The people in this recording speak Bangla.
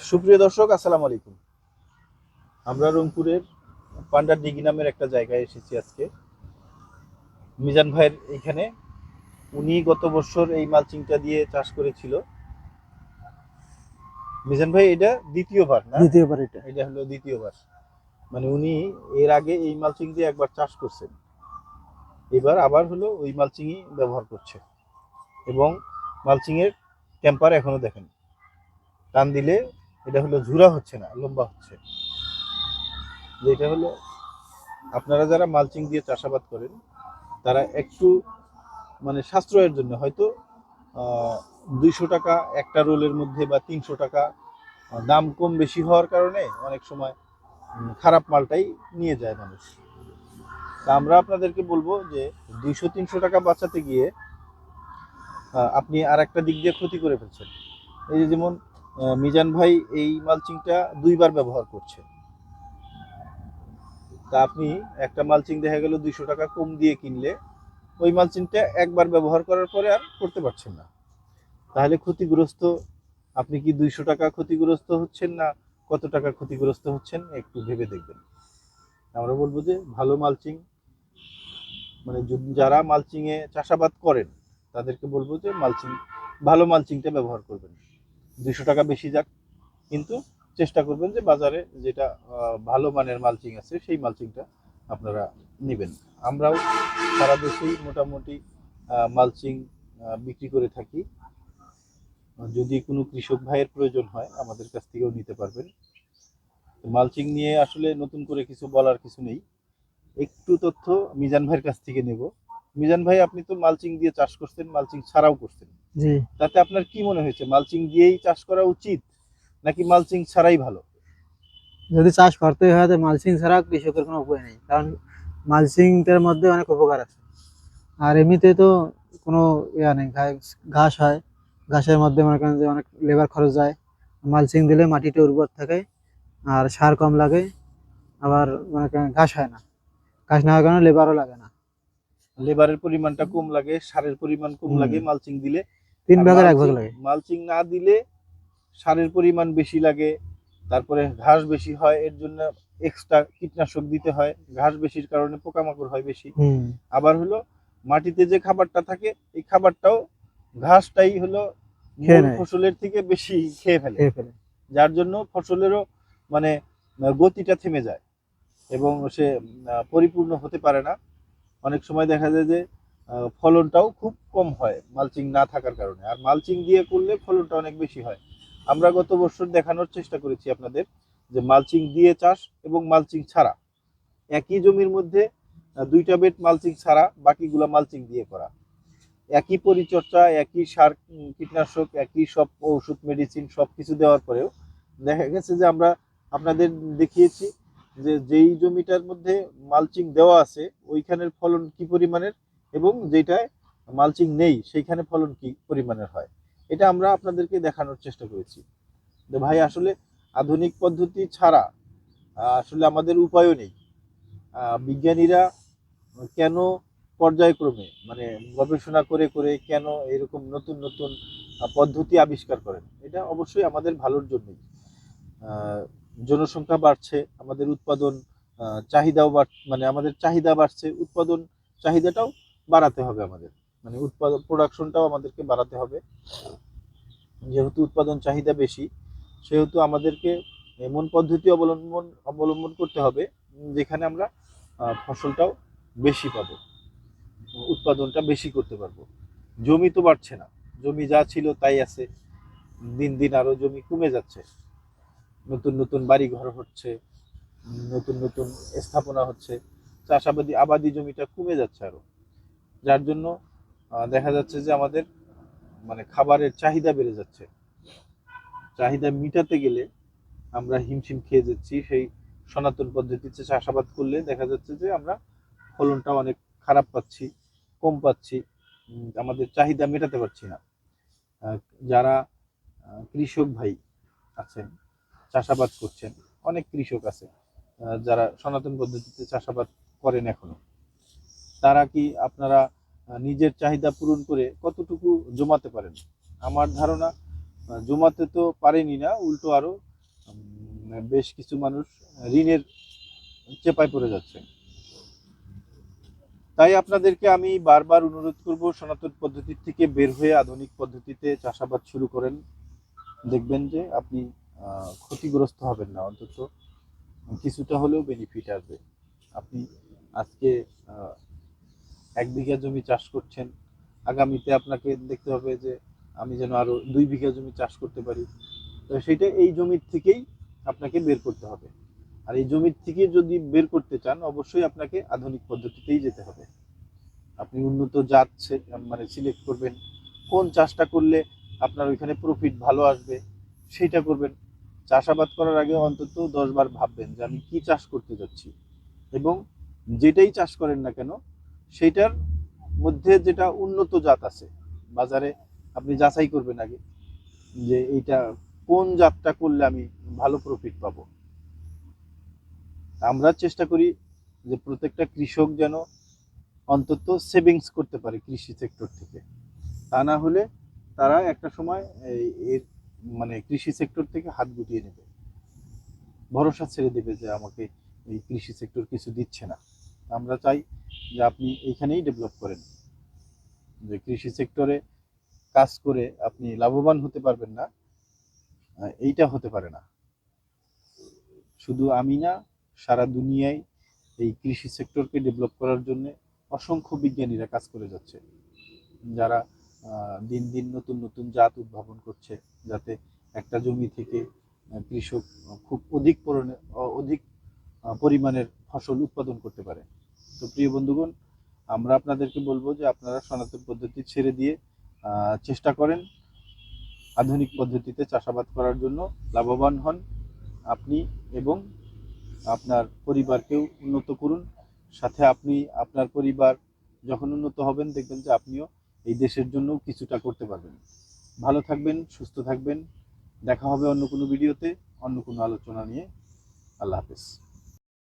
সুপ্রিয় দর্শক, আসসালামু আলাইকুম। আমরা রংপুরের পান্ডার দিঘি নামের একটা জায়গায় এসেছি আজকে মিজান ভাইয়ের এখানে। উনি গত বছর এই মালচিংটা দিয়ে চাষ করেছিল। মিজান ভাই, এটা দ্বিতীয়বার না? দ্বিতীয়বার এটা। এটা হলো দ্বিতীয়বার। মানে উনি এর আগে এই মালচিং দিয়ে একবার চাষ করছেন, এবার আবার হলো ওই মালচিংই ব্যবহার করছে। এবং মালচিং এর টেম্পার এখনো দেখেন, টান দিলে এটা হলো ঝুরা হচ্ছে না, লম্বা হচ্ছে। যেটা হলো আপনারা যারা মালচিং দিয়ে চাষাবাদ করেন তারা একটু মানে সাশ্রয়ের জন্য হয়তো 200 টাকা একটা রোলের মধ্যে বা 300 টাকা দাম কম বেশি হওয়ার কারণে অনেক সময় খারাপ মালটাই নিয়ে যায় মানুষ। তা আমরা আপনাদেরকে বলবো যে 200-300 টাকা বাঁচাতে গিয়ে আপনি আর একটা দিক দিয়ে ক্ষতি করে ফেলছেন। এই যে যেমন মিজান ভাই এই মালচিংটা 2বার ব্যবহার করছে। তা আপনি একটা মালচিং দেখা গেল 200 টাকা কম দিয়ে কিনলে ওই মালচিংটা একবার ব্যবহার করার পরে আর করতে পারছেন না। তাহলে ক্ষতিগ্রস্ত আপনি কি 200 টাকা ক্ষতিগ্রস্ত হচ্ছেন না কত টাকা ক্ষতিগ্রস্ত হচ্ছেন একটু ভেবে দেখবেন। আমরা বলবো যে ভালো মালচিং, মানে যারা মালচিং এ চাষাবাদ করেন তাদেরকে বলবো যে ভালো মালচিংটা ব্যবহার করবেন। 200 টাকা বেশি যাক, কিন্তু চেষ্টা করবেন যে বাজারে যেটা ভালো মানের মালচিং আছে সেই মালচিংটা আপনারা নেবেন। আমরাও সারা দেশেই মোটামুটি মালচিং বিক্রি করে থাকি। যদি কোনো কৃষক ভাইয়ের প্রয়োজন হয় আমাদের কাছ থেকেও নিতে পারবেন। মালচিং নিয়ে আসলে নতুন করে কিছু বলার কিছু নেই, একটু তথ্য মিজান ভাইয়ের কাছ থেকে নেব। মিজান ভাই, আপনি তো মালচিং দিয়ে চাষ করছেন, মালচিং ছাড়াও করছেন, জি। তাতে আপনার কি মনে হয়েছে, মালচিং দিয়েই চাষ করা উচিত নাকি মালচিং ছাড়াই ভালো? যদি চাষ করতে হয় তো মালচিং ছাড়া কৃষকের কোনো উপায় নেই, কারণ মালচিংটার মধ্যে অনেক উপকার আছে। আর এমনিতে তো কোনো ইয়া নেই, ঘাস হয়, ঘাসের মধ্যে মনে করেন যে অনেক লেবার খরচ যায়। মালচিং দিলে মাটিটা উর্বর থাকে, আর সার কম লাগে, আবার মনে করেন ঘাস হয় না, ঘাস না হওয়ার কারণে লেবারও লাগে না। লেবারের পরিমাণটা কম লাগে, সারের পরিমাণ কম লাগে মালচিং দিলে। 3 ভাগের 1 ভাগ লাগে। মালচিং না দিলে সারের পরিমাণ বেশি লাগে, তারপরে ঘাস বেশি হয়, এর জন্য এক্সট্রা কীটনাশক দিতে হয়, ঘাস বেশির কারণে পোকামাকড় হয় বেশি। আবার হলো মাটিতে যে খাবারটা থাকে এই খাবারটাও ঘাসটাই হলো মূল ফসলের থেকে বেশি খেয়ে ফেলে, যার জন্য ফসলেরও মানে গতিটা থেমে যায় এবং সে পরিপূর্ণ হতে পারে না। অনেক সময় দেখা যায় যে ফলনটাও খুব কম হয় মালচিং না থাকার কারণে, আর মালচিং দিয়ে করলে ফলনটা অনেক বেশি হয়। আমরা গত বছর দেখানোর চেষ্টা করেছি আপনাদের যে মালচিং দিয়ে চাষ এবং মালচিং ছাড়া একই জমির মধ্যে 2টা বেড মালচিং ছাড়া বাকিগুলা মালচিং দিয়ে করা, একই পরিচর্যা, একই সার, কীটনাশক, একই সব ওষুধ মেডিসিন সব কিছু দেওয়ার পরেও দেখা গেছে যে আমরা আপনাদের দেখিয়েছি যে যেই জমিটার মধ্যে মালচিং দেওয়া আছে ওইখানের ফলন কি পরিমাণের এবং যেটায় মালচিং নেই সেইখানে ফলন কি পরিমাণের হয়, এটা আমরা আপনাদেরকে দেখানোর চেষ্টা করেছি। তো ভাই, আসলে আধুনিক পদ্ধতি ছাড়া আসলে আমাদের উপায়ও নেই। বিজ্ঞানীরা কেন পর্যায়ক্রমে মানে গবেষণা করে করে কেন এরকম নতুন নতুন পদ্ধতি আবিষ্কার করেন, এটা অবশ্যই আমাদের ভালোর জন্যই। জনসংখ্যা বাড়ছে, আমাদের উৎপাদন চাহিদাও মানে আমাদের চাহিদা বাড়ছে, উৎপাদন চাহিদাটাও বাড়াতে হবে আমাদের, মানে উৎপাদন প্রোডাকশনটাও আমাদেরকে বাড়াতে হবে। যেহেতু উৎপাদন চাহিদা বেশি সেহেতু আমাদেরকে এমন পদ্ধতি অবলম্বন করতে হবে যেখানে আমরা ফসলটাও বেশি পাবো, উৎপাদনটা বেশি করতে পারবো। জমি তো বাড়ছে না, জমি যা ছিল তাই আছে, দিন দিন আরো জমি কমে যাচ্ছে, নতুন নতুন বাড়ি ঘর হচ্ছে, নতুন নতুন স্থাপনা হচ্ছে, আবাদি জমিটা কমে যাচ্ছে আরো, যার জন্য দেখা যাচ্ছে যে আমাদের মানে খাবারের চাহিদা বেড়ে যাচ্ছে। চাহিদা মিটাতে গেলে আমরা হিমশিম খেয়ে যাচ্ছি। সেই সনাতন পদ্ধতিতে চাষাবাদ করলে দেখা যাচ্ছে যে আমরা ফলনটা অনেক খারাপ পাচ্ছি, কম পাচ্ছি, আমাদের চাহিদা মেটাতে পারছি না। যারা কৃষক ভাই আছেন, চাষাবাদ করছেন, অনেক কৃষক আছে যারা সনাতন পদ্ধতিতে চাষাবাদ করেন এখনো, তারা কি আপনারা নিজের চাহিদা পূরণ করে কতটুকু জমাতে পারেন? আমার ধারণা জমাতে তো পারেনি না, উল্টো আরো বেশ কিছু মানুষ ঋণের চেপায় পড়ে যাচ্ছে। তাই আপনাদেরকে আমি বারবার অনুরোধ করব, সনাতন পদ্ধতি থেকে বের হয়ে আধুনিক পদ্ধতিতে চাষাবাদ শুরু করেন। দেখবেন যে আপনি ক্ষতিগ্রস্ত হবেন না, অন্তত কিছুটা হলেও বেনিফিট আসবে। আপনি আজকে 1 বিঘা জমি চাষ করছেন, আগামীতে আপনাকে দেখতে হবে যে আমি যেন আরো 2 বিঘা জমি চাষ করতে পারি। তো সেটা এই জমির থেকেই আপনাকে বের করতে হবে। আর এই জমির থেকে যদি বের করতে চান, অবশ্যই আপনাকে আধুনিক পদ্ধতিতেই যেতে হবে। আপনি উন্নত জাত মানে সিলেক্ট করবেন, কোন চাষটা করলে আপনার ওইখানে প্রফিট ভালো আসবে সেটা করবেন। চাষাবাদ করার আগে অন্তত 10 বার ভাববেন যে আমি কি চাষ করতে যাচ্ছি, এবং যেটাই চাষ করেন না কেন সেইটার মধ্যে যেটা উন্নত জাত আছে বাজারে, আপনি যাচাই করবেন আগে যে এইটা কোন জাতটা করলে আমি ভালো প্রফিট পাবো। আমরা চেষ্টা করি যে প্রত্যেকটা কৃষক যেন অন্তত সেভিংস করতে পারে কৃষি সেক্টর থেকে, তা না হলে তারা একটা সময় এর মানে কৃষি সেক্টর থেকে হাত গুটিয়ে নেবে, ভরসা ছেড়ে দেবে যে আমাকে এই কৃষি সেক্টর কিছু দিচ্ছে না। আমরা চাই যে আপনি এইখানেই ডেভেলপ করেন, যে কৃষি সেক্টরে কাজ করে আপনি লাভবান হতে পারবেন না, এইটা হতে পারে না। শুধু আমি না, সারা দুনিয়ায় এই কৃষি সেক্টরকে ডেভেলপ করার জন্য অসংখ্য বিজ্ঞানীরা কাজ করে যাচ্ছে, যারা দিন দিন নতুন নতুন জাত উদ্ভাবন করছে, যাতে একটা জমি থেকে কৃষক খুব অধিক পরিমাণের ফসল উৎপাদন করতে পারে। তো প্রিয় বন্ধুগণ, আমরা আপনাদেরকে বলবো যে আপনারা সনাতন পদ্ধতি ছেড়ে দিয়ে চেষ্টা করেন আধুনিক পদ্ধতিতে চাষাবাদ করার জন্য, লাভবান হন আপনি এবং আপনার পরিবারকেও উন্নত করুন। সাথে আপনি আপনার পরিবার যখন উন্নত হবেন, দেখবেন যে আপনিও এই দেশের জন্য কিছুটা করতে পারবেন। ভালো থাকবেন, সুস্থ থাকবেন। দেখা হবে অন্য কোনো ভিডিওতে, অন্য কোনো আলোচনা নিয়ে। আল্লাহ হাফেজ।